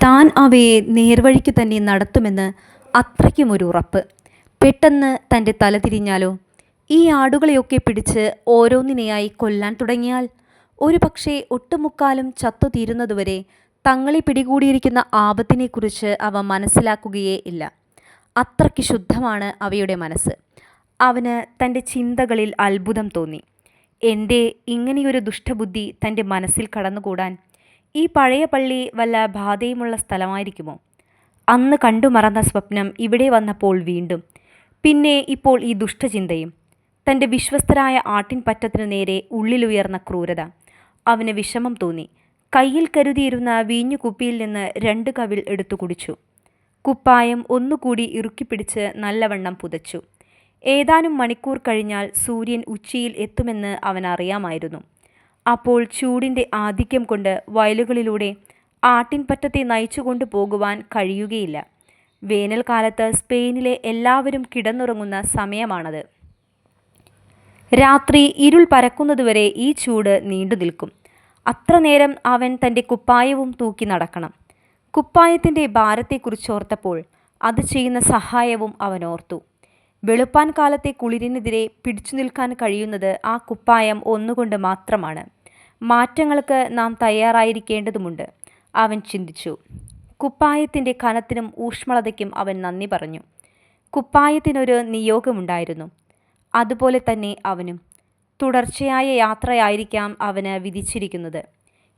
താൻ അവയെ നേർവഴിക്ക് തന്നെ നടത്തുമെന്ന് അത്രയ്ക്കുമൊരു ഉറപ്പ്. പെട്ടെന്ന് തൻ്റെ തല തിരിഞ്ഞാലോ? ഈ ആടുകളെയൊക്കെ പിടിച്ച് ഓരോന്നിനെയായി കൊല്ലാൻ തുടങ്ങിയാൽ ഒരുപക്ഷേ ഒട്ടുമുക്കാലും ചത്തുതീരുന്നതുവരെ തങ്ങളെ പിടികൂടിയിരിക്കുന്ന ആപത്തിനെക്കുറിച്ച് അവ മനസ്സിലാക്കുകയേ ഇല്ല. അത്രയ്ക്ക് ശുദ്ധമാണ് അവയുടെ മനസ്സ്. അവന് തൻ്റെ ചിന്തകളിൽ അത്ഭുതം തോന്നി. എന്തേ ഇങ്ങനെയൊരു ദുഷ്ടബുദ്ധി തൻ്റെ മനസ്സിൽ കടന്നുകൂടാൻ? ഈ പഴയ പള്ളി വല്ല ബാധയുമുള്ള സ്ഥലമായിരിക്കുമോ? അന്ന് കണ്ടുമറന്ന സ്വപ്നം ഇവിടെ വന്നപ്പോൾ വീണ്ടും, പിന്നെ ഇപ്പോൾ ഈ ദുഷ്ടചിന്തയും. തൻ്റെ വിശ്വസ്തരായ ആട്ടിൻപറ്റത്തിനു നേരെ ഉള്ളിലുയർന്ന ക്രൂരത. അവന് വിഷമം തോന്നി. കയ്യിൽ കരുതിയിരുന്ന വീഞ്ഞു കുപ്പിയിൽ നിന്ന് 2 കവിൾ എടുത്തു കുടിച്ചു. കുപ്പായം ഒന്നുകൂടി ഇറുക്കിപ്പിടിച്ച് നല്ലവണ്ണം പുതച്ചു. ഏതാനും മണിക്കൂർ കഴിഞ്ഞാൽ സൂര്യൻ ഉച്ചിയിൽ എത്തുമെന്ന് അവനറിയാമായിരുന്നു. അപ്പോൾ ചൂടിൻ്റെ ആധിക്യം കൊണ്ട് വയലുകളിലൂടെ ആട്ടിൻപറ്റത്തെ നയിച്ചുകൊണ്ടു പോകുവാൻ കഴിയുകയില്ല. വേനൽക്കാലത്ത് സ്പെയിനിലെ എല്ലാവരും കിടന്നുറങ്ങുന്ന സമയമാണത്. രാത്രി ഇരുൾ പരക്കുന്നതുവരെ ഈ ചൂട് നീണ്ടു നിൽക്കും. അത്ര നേരം അവൻ തൻ്റെ കുപ്പായവും തൂക്കി നടക്കണം. കുപ്പായത്തിൻ്റെ ഭാരത്തെക്കുറിച്ചോർത്തപ്പോൾ അത് ചെയ്യുന്ന സഹായവും അവനോർത്തു. വെളുപ്പാൻ കാലത്തെ കുളിരിനെതിരെ പിടിച്ചു നിൽക്കാൻ കഴിയുന്നത് ആ കുപ്പായം ഒന്നുകൊണ്ട് മാത്രമാണ്. മാറ്റങ്ങൾക്ക് നാം തയ്യാറായിരിക്കേണ്ടതുമുണ്ട്, അവൻ ചിന്തിച്ചു. കുപ്പായത്തിൻ്റെ കനത്തിനും ഊഷ്മളതയ്ക്കും അവൻ നന്ദി പറഞ്ഞു. കുപ്പായത്തിനൊരു നിയോഗമുണ്ടായിരുന്നു. അതുപോലെ തന്നെ അവനും. തുടർച്ചയായ യാത്രയായിരിക്കാം അവന് വിധിച്ചിരിക്കുന്നത്.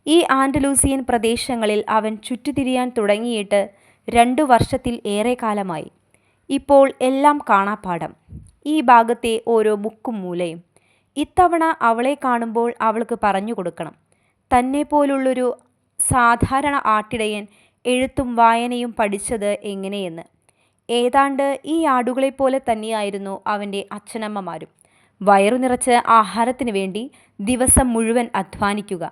ഈ ആൻഡലൂസിയൻ പ്രദേശങ്ങളിൽ അവൻ ചുറ്റിത്തിരിയാൻ തുടങ്ങിയിട്ട് 2 വർഷത്തിൽ ഏറെ കാലമായി. ഇപ്പോൾ എല്ലാം കാണാപ്പാഠം. ഈ ഭാഗത്തെ ഓരോ മുക്കും മൂലയും. ഇത്തവണ അവളെ കാണുമ്പോൾ അവൾക്ക് പറഞ്ഞു കൊടുക്കണം, തന്നെപ്പോലുള്ളൊരു സാധാരണ ആട്ടിടയൻ എഴുത്തും വായനയും പഠിച്ചത് എങ്ങനെയെന്ന്. ഏതാണ്ട് ഈ ആടുകളെപ്പോലെ തന്നെയായിരുന്നു അവൻ്റെ അച്ഛനമ്മമാരും. വയറു നിറച്ച് ആഹാരത്തിനു വേണ്ടി ദിവസം മുഴുവൻ അധ്വാനിക്കുക.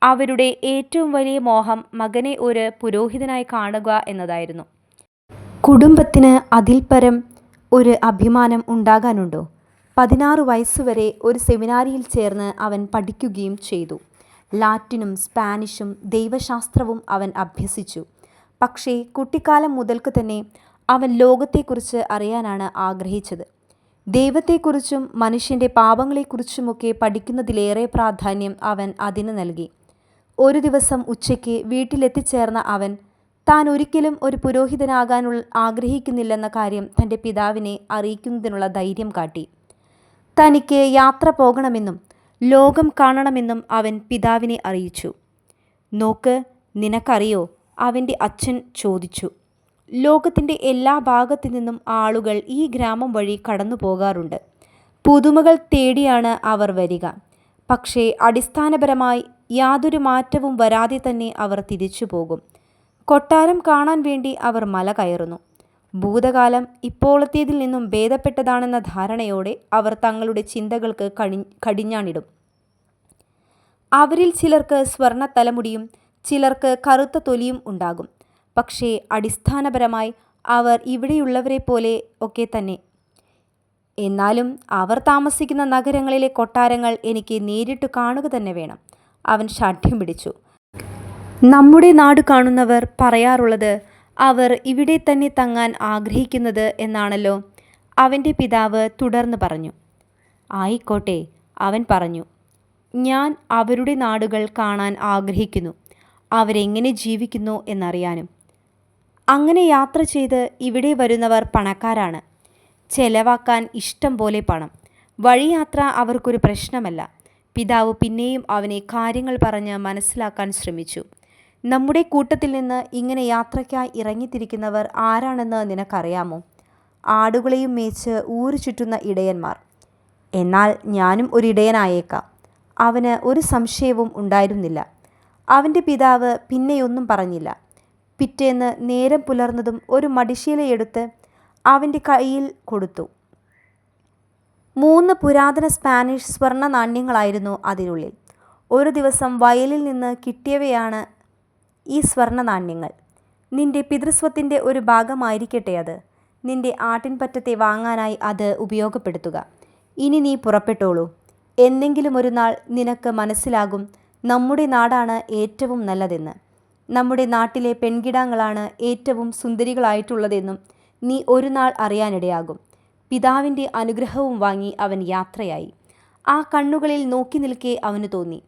അവരുടെ ഏറ്റവും വലിയ മോഹം മകനെ ഒരു പുരോഹിതനായി കാണുക എന്നതായിരുന്നു. കുടുംബത്തിന് അതിൽപരം ഒരു അഭിമാനം ഉണ്ടാകാനുണ്ടോ? 16 വയസ്സുവരെ ഒരു സെമിനാരിയിൽ ചേർന്ന് അവൻ പഠിക്കുകയും ചെയ്തു. ലാറ്റിനും സ്പാനിഷും ദൈവശാസ്ത്രവും അവൻ അഭ്യസിച്ചു. പക്ഷേ കുട്ടിക്കാലം മുതൽക്ക് തന്നെ അവൻ ലോകത്തെക്കുറിച്ച് അറിയാനാണ് ആഗ്രഹിച്ചത്. ദൈവത്തെക്കുറിച്ചും മനുഷ്യൻ്റെ പാപങ്ങളെക്കുറിച്ചുമൊക്കെ പഠിക്കുന്നതിലേറെ പ്രാധാന്യം അവൻ അതിന് നൽകി. ഒരു ദിവസം ഉച്ചയ്ക്ക് വീട്ടിലെത്തിച്ചേർന്ന അവൻ താൻ ഒരിക്കലും ഒരു പുരോഹിതനാകാൻ ആഗ്രഹിക്കുന്നില്ലെന്ന കാര്യം തൻ്റെ പിതാവിനെ അറിയിക്കുന്നതിനുള്ള ധൈര്യം കാട്ടി. തനിക്ക് യാത്ര പോകണമെന്നും ലോകം കാണണമെന്നും അവൻ പിതാവിനെ അറിയിച്ചു. നോക്ക്, നിനക്കറിയോ? അവൻ്റെ അച്ഛൻ ചോദിച്ചു. ലോകത്തിൻ്റെ എല്ലാ ഭാഗത്തു നിന്നും ആളുകൾ ഈ ഗ്രാമം വഴി കടന്നു പോകാറുണ്ട്. പുതുമകൾ തേടിയാണ് അവർ വരിക. പക്ഷേ അടിസ്ഥാനപരമായി യാതൊരു മാറ്റവും വരാതെ തന്നെ അവർ തിരിച്ചു പോകും. കൊട്ടാരം കാണാൻ വേണ്ടി അവർ മല കയറുന്നു. ഭൂതകാലം ഇപ്പോഴത്തേതിൽ നിന്നും ഭേദപ്പെട്ടതാണെന്ന ധാരണയോടെ അവർ തങ്ങളുടെ ചിന്തകൾക്ക് കടിഞ്ഞാണിടും. അവരിൽ ചിലർക്ക് സ്വർണ്ണ തലമുടിയും ചിലർക്ക് കറുത്ത തൊലിയും ഉണ്ടാകും. പക്ഷേ അടിസ്ഥാനപരമായി അവർ ഇവിടെയുള്ളവരെ പോലെ ഒക്കെ തന്നെ. എന്നാലും അവർ താമസിക്കുന്ന നഗരങ്ങളിലെ കൊട്ടാരങ്ങൾ എനിക്ക് നേരിട്ട് കാണുക തന്നെ വേണം, അവൻ ശാഠ്യം പിടിച്ചു. നമ്മുടെ നാട് കാണുന്നവർ പറയാറുള്ളത് അവർ ഇവിടെ തന്നെ തങ്ങാൻ ആഗ്രഹിക്കുന്നത് എന്നാണല്ലോ, അവൻ്റെ പിതാവ് തുടർന്ന് പറഞ്ഞു. ആയിക്കോട്ടെ, അവൻ പറഞ്ഞു. ഞാൻ അവരുടെ നാടുകൾ കാണാൻ ആഗ്രഹിക്കുന്നു, അവരെങ്ങനെ ജീവിക്കുന്നു എന്നറിയാനും. അങ്ങനെ യാത്ര ചെയ്ത് ഇവിടെ വരുന്നവർ പണക്കാരാണ്. ചെലവാക്കാൻ ഇഷ്ടം പോലെ പണം. വഴിയാത്ര അവർക്കൊരു പ്രശ്നമല്ല. പിതാവ് പിന്നെയും അവനെ കാര്യങ്ങൾ പറഞ്ഞ് മനസ്സിലാക്കാൻ ശ്രമിച്ചു. നമ്മുടെ കൂട്ടത്തിൽ നിന്ന് ഇങ്ങനെ യാത്രയ്ക്കായി ഇറങ്ങിത്തിരിക്കുന്നവർ ആരാണെന്ന് നിനക്കറിയാമോ? ആടുകളെയും മേച്ച് ഊരു ചുറ്റുന്ന ഇടയന്മാർ. എന്നാൽ ഞാനും ഒരു ഇടയനായേക്കാം. അവന് ഒരു സംശയവും ഉണ്ടായിരുന്നില്ല. അവൻ്റെ പിതാവ് പിന്നെയൊന്നും പറഞ്ഞില്ല. പിറ്റേന്ന് നേരം പുലർന്നതും ഒരു മടിശീലയെടുത്ത് അവൻ്റെ കയ്യിൽ കൊടുത്തു. 3 പുരാതന സ്പാനിഷ് സ്വർണ്ണ നാണ്യങ്ങളായിരുന്നു അതിനുള്ളിൽ. ഒരു ദിവസം വയലിൽ നിന്ന് കിട്ടിയവയാണ് ഈ സ്വർണ്ണ നാണ്യങ്ങൾ. നിന്റെ പിതൃസ്വത്തിൻ്റെ ഒരു ഭാഗമായിരിക്കട്ടെ അത്. നിന്റെ ആട്ടിൻപറ്റത്തെ വാങ്ങാനായി അത് ഉപയോഗപ്പെടുത്തുക. ഇനി നീ പുറപ്പെട്ടോളൂ. എന്നെങ്കിലും ഒരു നാൾ നിനക്ക് മനസ്സിലാകും നമ്മുടെ നാടാണ് ഏറ്റവും നല്ലതെന്ന്. നമ്മുടെ നാട്ടിലെ പെൺകിടാങ്ങളാണ് ഏറ്റവും സുന്ദരികളായിട്ടുള്ളതെന്നും നീ ഒരു നാൾ അറിയാനിടയാകും. പിതാവിൻ്റെ അനുഗ്രഹവും വാങ്ങി അവൻ യാത്രയായി. ആ കണ്ണുകളിൽ നോക്കി നിൽക്കെ അവന് തോന്നി,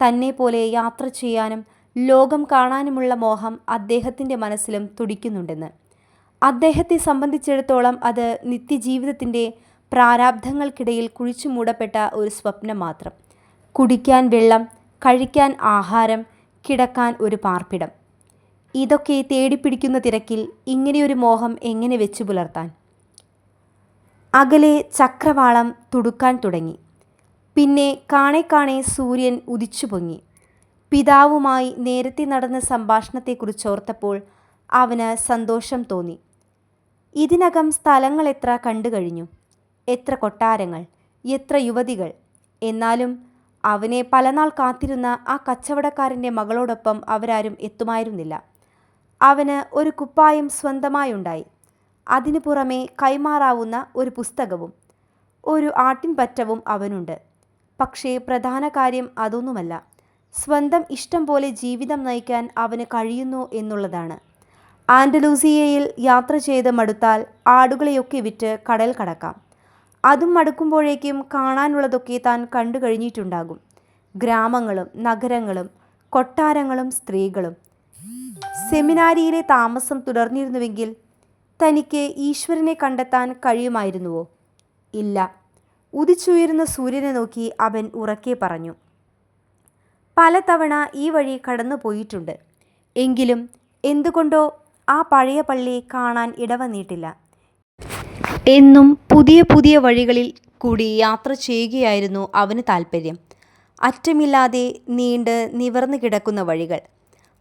തന്നെപ്പോലെ യാത്ര ചെയ്യാനും ലോകം കാണാനുമുള്ള മോഹം അദ്ദേഹത്തിൻ്റെ മനസ്സിലും തുടിക്കുന്നുണ്ടെന്ന്. അദ്ദേഹത്തെ സംബന്ധിച്ചിടത്തോളം അത് നിത്യജീവിതത്തിൻ്റെ പ്രാരാബ്ധങ്ങൾക്കിടയിൽ കുഴിച്ചു മൂടപ്പെട്ട ഒരു സ്വപ്നം മാത്രം. കുടിക്കാൻ വെള്ളം, കഴിക്കാൻ ആഹാരം, കിടക്കാൻ ഒരു പാർപ്പിടം. ഇതൊക്കെ തേടിപ്പിടിക്കുന്ന തിരക്കിൽ ഇങ്ങനെയൊരു മോഹം എങ്ങനെ വെച്ചു പുലർത്താൻ? അകലെ ചക്രവാളം തുടുക്കാൻ തുടങ്ങി. പിന്നെ കാണെ കാണെ സൂര്യൻ ഉദിച്ചു പൊങ്ങി. പിതാവുമായി നേരത്തെ നടന്ന സംഭാഷണത്തെക്കുറിച്ചോർത്തപ്പോൾ അവന് സന്തോഷം തോന്നി. ഇതിനകം സ്ഥലങ്ങൾ എത്ര കണ്ടു കഴിഞ്ഞു, എത്ര കൊട്ടാരങ്ങൾ, എത്ര യുവതികൾ. എന്നാലും അവനെ പലനാൾ കാത്തിരുന്ന ആ കച്ചവടക്കാരൻ്റെ മകളോടൊപ്പം അവരാരും എത്തുമായിരുന്നില്ല. അവന് ഒരു കുപ്പായം സ്വന്തമായുണ്ടായി. അതിനു പുറമെ കൈമാറാവുന്ന ഒരു പുസ്തകവും ഒരു ആട്ടിൻപറ്റവും അവനുണ്ട്. പക്ഷേ പ്രധാന കാര്യം അതൊന്നുമല്ല. സ്വന്തം ഇഷ്ടം പോലെ ജീവിതം നയിക്കാൻ അവന് കഴിയുന്നു എന്നുള്ളതാണ്. ആൻഡലൂസിയയിൽ യാത്ര ചെയ്ത് മടുത്താൽ ആടുകളെയൊക്കെ വിറ്റ് കടൽ കടക്കാം. അതും മടുക്കുമ്പോഴേക്കും കാണാനുള്ളതൊക്കെ താൻ കണ്ടു കഴിഞ്ഞിട്ടുണ്ടാകും. ഗ്രാമങ്ങളും നഗരങ്ങളും കൊട്ടാരങ്ങളും സ്ത്രീകളും. സെമിനാരിയിലെ താമസം തുടർന്നിരുന്നുവെങ്കിൽ തനിക്ക് ഈശ്വരനെ കണ്ടെത്താൻ കഴിയുമായിരുന്നുവോ? ഇല്ല. ഉദിച്ചുയരുന്ന സൂര്യനെ നോക്കി അവൻ ഉറക്കെ പറഞ്ഞു. പലതവണ ഈ വഴി കടന്നു പോയിട്ടുണ്ട്. എങ്കിലും എന്തുകൊണ്ടോ ആ പഴയ പള്ളി കാണാൻ ഇടവന്നിട്ടില്ല. എന്നും പുതിയ പുതിയ വഴികളിൽ കൂടി യാത്ര ചെയ്യുകയായിരുന്നു അവന് താൽപ്പര്യം. അറ്റമില്ലാതെ നീണ്ട് നിവർന്നു കിടക്കുന്ന വഴികൾ.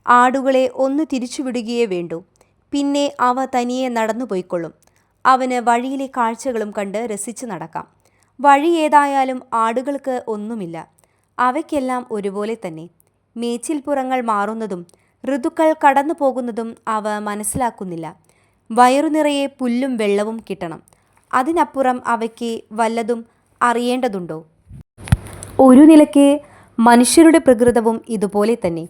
ആടുകളെ ഒന്ന് തിരിച്ചുവിടുകയേ വേണ്ടൂ, പിന്നെ അവ തനിയെ നടന്നു പോയിക്കൊള്ളും. അവന് വഴിയിലെ കാഴ്ചകളും കണ്ട് രസിച്ച് നടക്കാം. വഴി ഏതായാലും ആടുകൾക്ക് ഒന്നുമില്ല. അവയ്ക്കെല്ലാം ഒരുപോലെ തന്നെ. മേച്ചിൽപ്പുറങ്ങൾ മാറുന്നതും ഋതുക്കൾ കടന്നു പോകുന്നതും അവ മനസ്സിലാക്കുന്നില്ല. വയറു നിറയെ പുല്ലും വെള്ളവും കിട്ടണം. അതിനപ്പുറം അവയ്ക്ക് വല്ലതും അറിയേണ്ടതുണ്ടോ? ഒരു നിലയ്ക്ക് മനുഷ്യരുടെ പ്രകൃതവും ഇതുപോലെ തന്നെ.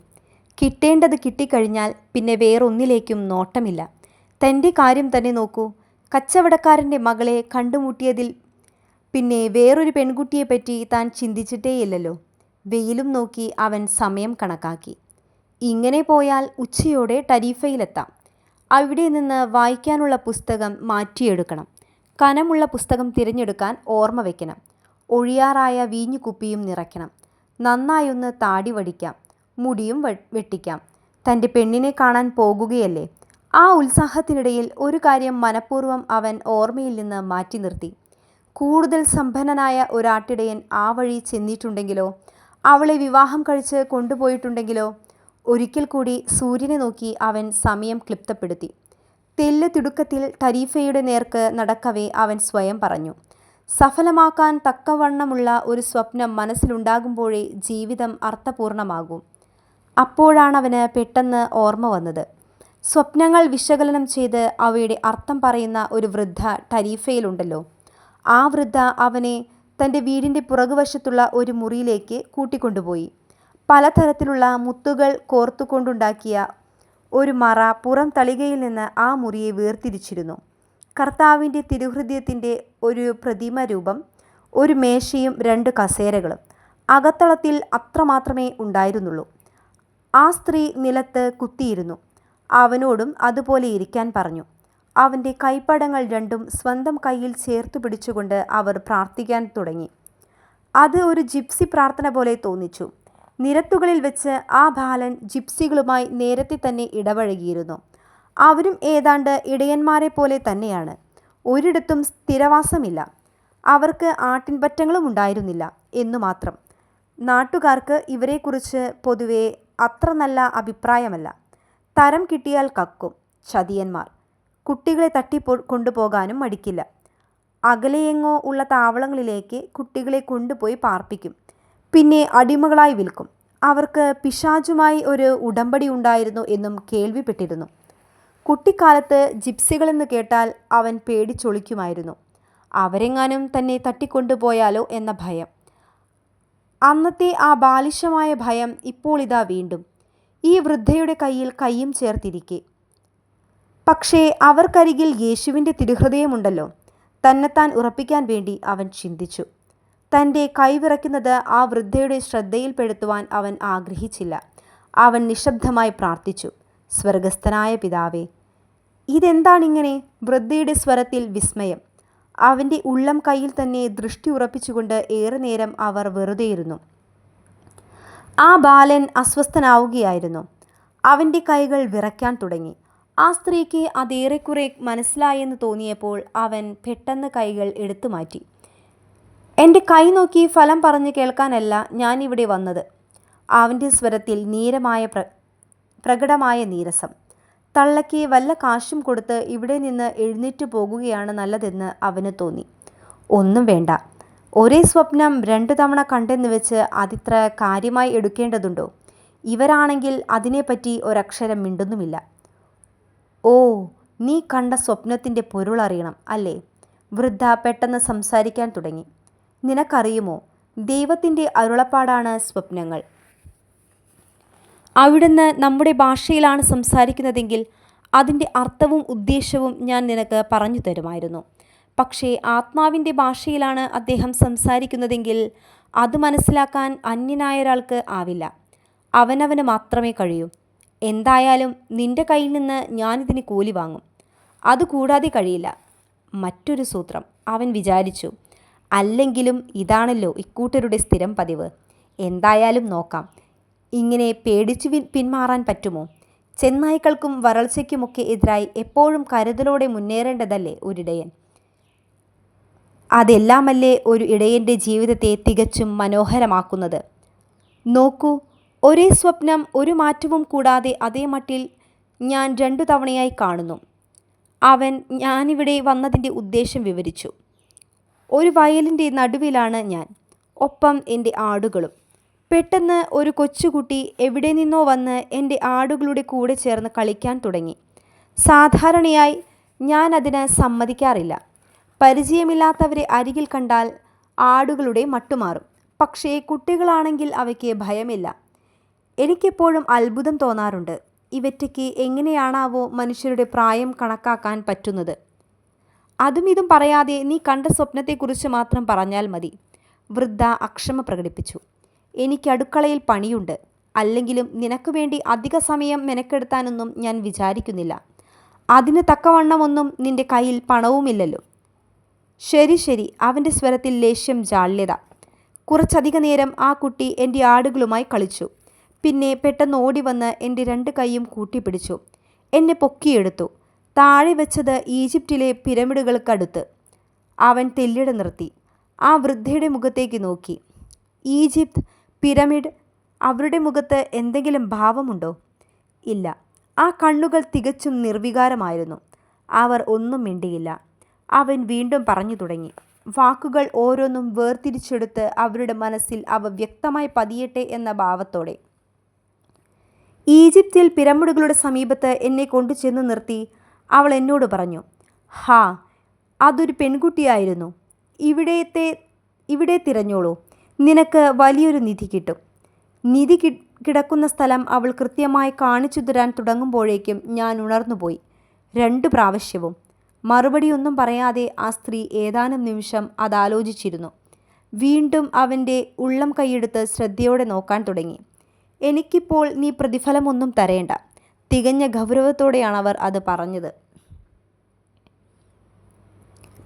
കിട്ടേണ്ടത് കിട്ടിക്കഴിഞ്ഞാൽ പിന്നെ വേറൊന്നിലേക്കും നോട്ടമില്ല. തൻ്റെ കാര്യം തന്നെ നോക്കൂ. കച്ചവടക്കാരൻ്റെ മകളെ കണ്ടുമുട്ടിയതിൽ പിന്നെ വേറൊരു പെൺകുട്ടിയെപ്പറ്റി താൻ ചിന്തിച്ചിട്ടേയില്ലല്ലോ. വെയിലും നോക്കി അവൻ സമയം കണക്കാക്കി. ഇങ്ങനെ പോയാൽ ഉച്ചയോടെ ടരീഫയിലെത്താം. അവിടെ നിന്ന് വായിക്കാനുള്ള പുസ്തകം മാറ്റിയെടുക്കണം. കനമുള്ള പുസ്തകം തിരഞ്ഞെടുക്കാൻ ഓർമ്മ വയ്ക്കണം. ഒഴിയാറായ വീഞ്ഞു കുപ്പിയും നിറയ്ക്കണം. നന്നായൊന്ന് താടി വടിക്കാം, മുടിയും വെട്ടിക്കാം. തൻ്റെ പെണ്ണിനെ കാണാൻ പോകുകയല്ലേ. ആ ഉത്സാഹത്തിനിടയിൽ ഒരു കാര്യം മനഃപൂർവ്വം അവൻ ഓർമ്മയിൽ നിന്ന് മാറ്റി നിർത്തി. കൂടുതൽ സമ്പന്നനായ ഒരാട്ടിടയൻ ആ വഴി ചെന്നിട്ടുണ്ടെങ്കിലോ, അവളെ വിവാഹം കഴിച്ച് കൊണ്ടുപോയിട്ടുണ്ടെങ്കിലോ. ഒരിക്കൽ കൂടി സൂര്യനെ നോക്കി അവൻ സമയം ക്ലിപ്തപ്പെടുത്തി. തെല്ല് തിടുക്കത്തിൽ ടരീഫയുടെ നേർക്ക് നടക്കവേ അവൻ സ്വയം പറഞ്ഞു, സഫലമാക്കാൻ തക്കവണ്ണമുള്ള ഒരു സ്വപ്നം മനസ്സിലുണ്ടാകുമ്പോഴേ ജീവിതം അർത്ഥപൂർണമാകൂ. അപ്പോഴാണവന് പെട്ടെന്ന് ഓർമ്മ വന്നത്. സ്വപ്നങ്ങൾ വിശകലനം ചെയ്ത് അവയുടെ അർത്ഥം പറയുന്ന ഒരു വൃദ്ധ ടരീഫയിലുണ്ടല്ലോ. ആ വൃദ്ധ അവനെ തൻ്റെ വീടിൻ്റെ പുറകുവശത്തുള്ള ഒരു മുറിയിലേക്ക് കൂട്ടിക്കൊണ്ടുപോയി. പലതരത്തിലുള്ള മുത്തുകൾ കോർത്തുകൊണ്ടുണ്ടാക്കിയ ഒരു മറ പുറം തളികയിൽ നിന്ന് ആ മുറിയെ വേർതിരിച്ചിരുന്നു. കർത്താവിൻ്റെ തിരുഹൃദയത്തിൻ്റെ ഒരു പ്രതിമ രൂപം, ഒരു മേശയും 2 കസേരകളും. അകത്തളത്തിൽ അത്രമാത്രമേ ഉണ്ടായിരുന്നുള്ളൂ. ആ സ്ത്രീ നിലത്ത് കുത്തിയിരുന്നു. അവനോടും അതുപോലെ ഇരിക്കാൻ പറഞ്ഞു. അവൻ്റെ കൈപ്പടങ്ങൾ രണ്ടും സ്വന്തം കയ്യിൽ ചേർത്തു പിടിച്ചുകൊണ്ട് അവർ പ്രാർത്ഥിക്കാൻ തുടങ്ങി. അത് ഒരു ജിപ്സി പ്രാർത്ഥന പോലെ തോന്നിച്ചു. നിരത്തുകളിൽ വെച്ച് ആ ബാലൻ ജിപ്സികളുമായി നേരത്തെ തന്നെ ഇടപഴകിയിരുന്നു. അവരും ഏതാണ്ട് ഇടയന്മാരെ പോലെ തന്നെയാണ്. ഒരിടത്തും സ്ഥിരവാസമില്ല. അവർക്ക് ആട്ടിൻപറ്റങ്ങളും ഉണ്ടായിരുന്നില്ല എന്നു മാത്രം. നാട്ടുകാർക്ക് ഇവരെക്കുറിച്ച് പൊതുവെ അത്ര നല്ല അഭിപ്രായമല്ല. തരം കിട്ടിയാൽ കക്കും ചതിയന്മാർ. കുട്ടികളെ കൊണ്ടുപോകാനും മടിക്കില്ല. അകലെയെങ്ങോ ഉള്ള താവളങ്ങളിലേക്ക് കുട്ടികളെ കൊണ്ടുപോയി പാർപ്പിക്കും. പിന്നെ അടിമകളായി വിൽക്കും. അവർക്ക് പിശാചുമായി ഒരു ഉടമ്പടി ഉണ്ടായിരുന്നു എന്നും കേൾവിപ്പെട്ടിരുന്നു. കുട്ടിക്കാലത്ത് ജിപ്സികളെന്ന് കേട്ടാൽ അവൻ പേടിച്ചൊളിക്കുമായിരുന്നു. അവരെങ്ങാനും തന്നെ തട്ടിക്കൊണ്ടുപോയാലോ എന്ന ഭയം. അന്നത്തെ ആ ബാലിശമായ ഭയം ഇപ്പോൾ ഇതാ വീണ്ടും. ഈ വൃദ്ധയുടെ കയ്യിൽ കൈയും ചേർത്തിരിക്കെ. പക്ഷേ അവർക്കരികിൽ യേശുവിൻ്റെ തിരുഹൃദയമുണ്ടല്ലോ. തന്നെത്താൻ ഉറപ്പിക്കാൻ വേണ്ടി അവൻ ചിന്തിച്ചു. തൻ്റെ കൈവിറയ്ക്കുന്നത് ആ വൃദ്ധയുടെ ശ്രദ്ധയിൽപ്പെടുത്തുവാൻ അവൻ ആഗ്രഹിച്ചില്ല. അവൻ നിശബ്ദമായി പ്രാർത്ഥിച്ചു, സ്വർഗസ്ഥനായ പിതാവേ. ഇതെന്താണിങ്ങനെ? വൃദ്ധയുടെ സ്വരത്തിൽ വിസ്മയം. അവൻ്റെ ഉള്ളം കൈയിൽ തന്നെ ദൃഷ്ടി ഉറപ്പിച്ചുകൊണ്ട് ഏറെ നേരം അവർ വെറുതെയിരുന്നു. ആ ബാലൻ അസ്വസ്ഥനാവുകയായിരുന്നു. അവൻ്റെ കൈകൾ വിറയ്ക്കാൻ തുടങ്ങി. ആ സ്ത്രീക്ക് അതേറെക്കുറെ മനസ്സിലായെന്ന് തോന്നിയപ്പോൾ അവൻ പെട്ടെന്ന് കൈകൾ എടുത്തു മാറ്റി. എൻ്റെ കൈ നോക്കി ഫലം പറഞ്ഞ് കേൾക്കാനല്ല ഞാനിവിടെ വന്നത്. അവൻ്റെ സ്വരത്തിൽ പ്രകടമായ നീരസം. തള്ളയ്ക്ക് വല്ല കാശും കൊടുത്ത് ഇവിടെ നിന്ന് എഴുന്നേറ്റ് പോകുകയാണ് നല്ലതെന്ന് അവന് തോന്നി. ഒന്നും വേണ്ട. ഒരേ സ്വപ്നം 2 തവണ കണ്ടെന്ന് വെച്ച് അതിത്ര കാര്യമായി എടുക്കേണ്ടതുണ്ടോ? ഇവരാണെങ്കിൽ അതിനെപ്പറ്റി ഒരക്ഷരം മിണ്ടുന്നുമില്ല. ഓ, നീ കണ്ട സ്വപ്നത്തിൻ്റെ പൊരുളറിയണം അല്ലേ? വൃദ്ധ പെട്ടെന്ന് സംസാരിക്കാൻ തുടങ്ങി. നിനക്കറിയുമോ, ദൈവത്തിൻ്റെ അരുളപ്പാടാണ് സ്വപ്നങ്ങൾ. അവിടുന്ന് നമ്മുടെ ഭാഷയിലാണ് സംസാരിക്കുന്നതെങ്കിൽ അതിൻ്റെ അർത്ഥവും ഉദ്ദേശവും ഞാൻ നിനക്ക് പറഞ്ഞു തരുമായിരുന്നു. പക്ഷേ ആത്മാവിൻ്റെ ഭാഷയിലാണ് അദ്ദേഹം സംസാരിക്കുന്നതെങ്കിൽ അത് മനസ്സിലാക്കാൻ അന്യനായ ഒരാൾക്ക് ആവില്ല. അവനവന് മാത്രമേ കഴിയൂ. എന്തായാലും നിന്റെ കയ്യിൽ നിന്ന് ഞാനിതിന് കൂലി വാങ്ങും. അതുകൂടാതെ കഴിയില്ല. മറ്റൊരു സൂത്രം, അവൻ വിചാരിച്ചു. അല്ലെങ്കിലും ഇതാണല്ലോ ഇക്കൂട്ടരുടെ സ്ഥിരം പതിവ്. എന്തായാലും നോക്കാം. ഇങ്ങനെ പേടിച്ചു പിന്മാറാൻ പറ്റുമോ? ചെന്നായ്ക്കൾക്കും വരൾച്ചയ്ക്കുമൊക്കെ എതിരായി എപ്പോഴും കരുതലോടെ മുന്നേറേണ്ടതല്ലേ ഒരിടയൻ? അതെല്ലാമല്ലേ ഒരു ഇടയൻ്റെ ജീവിതത്തെ തികച്ചും മനോഹരമാക്കുന്നത്. നോക്കൂ, ഒരേ സ്വപ്നം ഒരു മാറ്റവും കൂടാതെ അതേ മട്ടിൽ ഞാൻ 2 തവണയായി കാണുന്നു. അവൻ ഞാനിവിടെ വന്നതിൻ്റെ ഉദ്ദേശം വിവരിച്ചു. ഒരു വയലിൻ്റെ നടുവിലാണ് ഞാൻ, ഒപ്പം എൻ്റെ ആടുകളും. പെട്ടെന്ന് ഒരു കൊച്ചുകുട്ടി എവിടെ നിന്നോ വന്ന് എൻ്റെ ആടുകളുടെ കൂടെ ചേർന്ന് കളിക്കാൻ തുടങ്ങി. സാധാരണയായി ഞാൻ അതിന് സമ്മതിക്കാറില്ല. പരിചയമില്ലാത്തവരെ അരികിൽ കണ്ടാൽ ആടുകളുടെ മട്ടുമാറും. പക്ഷേ കുട്ടികളാണെങ്കിൽ അവയ്ക്ക് ഭയമില്ല. എനിക്കെപ്പോഴും അത്ഭുതം തോന്നാറുണ്ട്. ഇവറ്റയ്ക്ക് എങ്ങനെയാണാവോ മനുഷ്യരുടെ പ്രായം കണക്കാക്കാൻ പറ്റുന്നത്? അതും ഇതും പറയാതെ നീ കണ്ട സ്വപ്നത്തെക്കുറിച്ച് മാത്രം പറഞ്ഞാൽ മതി. വൃദ്ധ അക്ഷമ പ്രകടിപ്പിച്ചു. എനിക്ക് അടുക്കളയിൽ പണിയുണ്ട്. അല്ലെങ്കിലും നിനക്ക് വേണ്ടി അധിക സമയം മെനക്കെടുത്താനൊന്നും ഞാൻ വിചാരിക്കുന്നില്ല. അതിന് തക്കവണ്ണമൊന്നും നിന്റെ കയ്യിൽ പണവുമില്ലല്ലോ. ശരി. അവൻ്റെ സ്വരത്തിൽ ലേശം ജാള്യത. കുറച്ചധിക നേരം ആ കുട്ടി എൻ്റെ ആടുകളുമായി കളിച്ചു. പിന്നെ പെട്ടെന്ന് ഓടി വന്ന് എൻ്റെ 2 കൈയും കൂട്ടിപ്പിടിച്ചു. എന്നെ പൊക്കിയെടുത്തു. താഴെ വെച്ചത് ഈജിപ്തിലെ പിരമിഡുകൾക്കടുത്ത്. അവൻ തെല്ലിട നിർത്തി. ആ വൃദ്ധയുടെ മുഖത്തേക്ക് നോക്കി. ഈജിപ്ത്, പിരമിഡ്, അവരുടെ മുഖത്ത് എന്തെങ്കിലും ഭാവമുണ്ടോ? ഇല്ല. ആ കണ്ണുകൾ തികച്ചും നിർവികാരമായിരുന്നു. അവർ ഒന്നും മിണ്ടിയില്ല. അവൻ വീണ്ടും പറഞ്ഞു തുടങ്ങി. വാക്കുകൾ ഓരോന്നും വേർതിരിച്ചെടുത്ത് അവരുടെ മനസ്സിൽ അവ വ്യക്തമായി പതിയട്ടെ എന്ന ഭാവത്തോടെ. ഈജിപ്തിൽ പിരമിഡുകളുടെ സമീപത്ത് എന്നെ കൊണ്ടുചെന്ന് നിർത്തി അവൾ എന്നോട് പറഞ്ഞു, ഹാ, അതൊരു പെൺകുട്ടിയായിരുന്നു. ഇവിടെ തിരഞ്ഞോളൂ. നിനക്ക് വലിയൊരു നിധി കിട്ടും. നിധി കിടക്കുന്ന സ്ഥലം അവൾ കൃത്യമായി കാണിച്ചു തരാൻ തുടങ്ങുമ്പോഴേക്കും ഞാൻ ഉണർന്നുപോയി. 2 പ്രാവശ്യവും. മറുപടിയൊന്നും പറയാതെ ആ സ്ത്രീ ഏതാനും നിമിഷം അതാലോചിച്ചിരുന്നു. വീണ്ടും അവൻ്റെ ഉള്ളം കൈയെടുത്ത് ശ്രദ്ധയോടെ നോക്കാൻ തുടങ്ങി. എനിക്കിപ്പോൾ നീ പ്രതിഫലമൊന്നും തരേണ്ട. തികഞ്ഞ ഗൗരവത്തോടെയാണ് അവർ അത് പറഞ്ഞത്.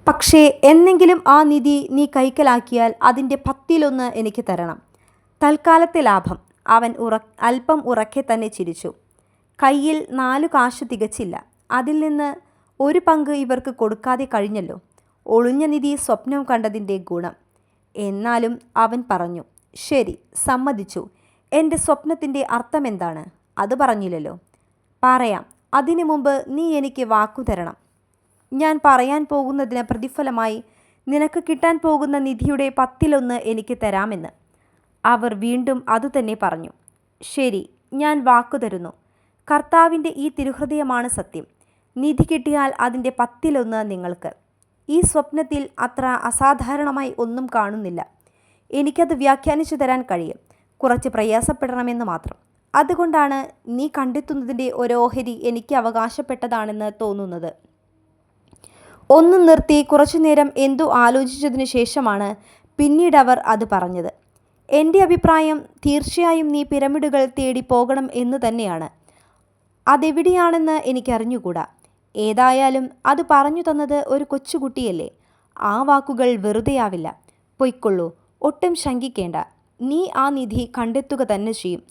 പക്ഷേ എന്നെങ്കിലും ആ നിധി നീ കൈക്കലാക്കിയാൽ അതിൻ്റെ 10-1 എനിക്ക് തരണം. തൽക്കാലത്തെ ലാഭം. അവൻ അല്പം ഉറക്കെ തന്നെ ചിരിച്ചു. കയ്യിൽ 4 കാശ് തികച്ചില്ല. അതിൽ നിന്ന് 1 പങ്ക് ഇവർക്ക് കൊടുക്കാതെ കഴിഞ്ഞല്ലോ. ഒളിഞ്ഞ നിധി സ്വപ്നം കണ്ടതിൻ്റെ ഗുണം. എന്നാലും അവൻ പറഞ്ഞു, ശരി, സമ്മതിച്ചു. എൻ്റെ സ്വപ്നത്തിൻ്റെ അർത്ഥമെന്താണ്? അത് പറഞ്ഞില്ലല്ലോ. പറയാം. അതിനു മുമ്പ് നീ എനിക്ക് വാക്കു തരണം. ഞാൻ പറയാൻ പോകുന്നതിന് പ്രതിഫലമായി നിനക്ക് കിട്ടാൻ പോകുന്ന നിധിയുടെ 10-1 എനിക്ക് തരാമെന്ന്. അവർ വീണ്ടും അതുതന്നെ പറഞ്ഞു. ശരി, ഞാൻ വാക്കു തരുന്നു. കർത്താവിൻ്റെ ഈ തിരുഹൃദയമാണ് സത്യം. നിധി കിട്ടിയാൽ അതിൻ്റെ 10-1 നിങ്ങൾക്ക്. ഈ സ്വപ്നത്തിൽ അത്ര അസാധാരണമായി ഒന്നും കാണുന്നില്ല. എനിക്കത് വ്യാഖ്യാനിച്ചു തരാൻ കഴിയും. കുറച്ച് പ്രയാസപ്പെടണമെന്ന് മാത്രം. അതുകൊണ്ടാണ് നീ കണ്ടെത്തുന്നതിൻ്റെ ഓരോഹരി എനിക്ക് അവകാശപ്പെട്ടതാണെന്ന് തോന്നുന്നത്. ഒന്ന് നിർത്തി കുറച്ചുനേരം എന്തോ ആലോചിച്ചതിനു ശേഷമാണ് പിന്നീട് അവർ അത് പറഞ്ഞത്. എൻ്റെ അഭിപ്രായം തീർച്ചയായും നീ പിരമിഡുകൾ തേടി പോകണം എന്ന് തന്നെയാണ്. അതെവിടെയാണെന്ന് എനിക്കറിഞ്ഞുകൂടാ. ഏതായാലും അത് പറഞ്ഞു തന്നത് ഒരു കൊച്ചുകുട്ടിയല്ലേ. ആ വാക്കുകൾ വെറുതെയാവില്ല. പൊയ്ക്കൊള്ളൂ, ഒട്ടും ശങ്കിക്കേണ്ട. നീ ആ നിധി കണ്ടെത്തുക തന്നെ ചെയ്യും.